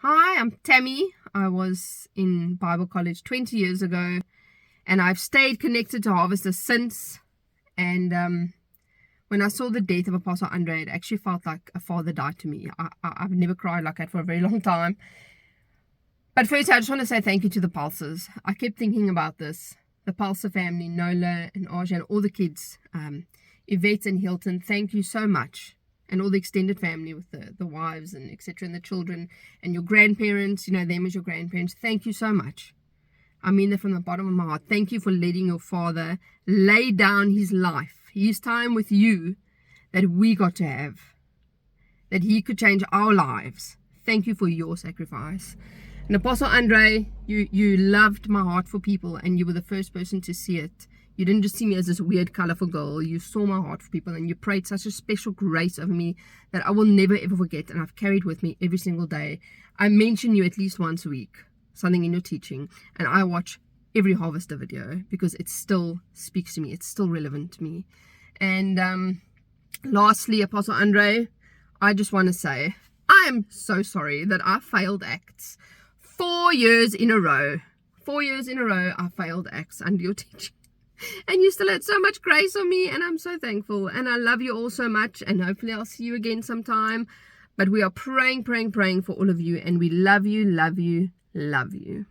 Hi, I'm Tammy. I was in Bible college 20 years ago, and I've stayed connected to Harvester since. And when I saw the death of Apostle Andre, it actually felt like a father died to me. I've never cried like that for a very long time. But first, I just want to say thank you to the Pelsers. I kept thinking about this. The Pelser family, Nola and Arja and all the kids, Yvette and Hilton, thank you so much. And all the extended family with the wives and etc. and the children and your grandparents, you know them as your grandparents. Thank you so much. I mean that from the bottom of my heart. Thank you for letting your father lay down his life, his time with you that we got to have, that he could change our lives. Thank you for your sacrifice. And Apostle Andre, you loved my heart for people, and you were the first person to see it. You didn't just see me as this weird, colorful girl. You saw my heart for people, and you prayed such a special grace over me that I will never, ever forget, and I've carried with me every single day. I mention you at least once a week, something in your teaching, and I watch every Harvester video because it still speaks to me. It's still relevant to me. And lastly, Apostle Andre, I just want to say, I'm so sorry that I failed acts 4 years in a row. 4 years in a row, I failed acts under your teaching. And you still had so much grace on me, and I'm so thankful. And I love you all so much, and hopefully I'll see you again sometime. But we are praying for all of you, and we love you, love you, love you.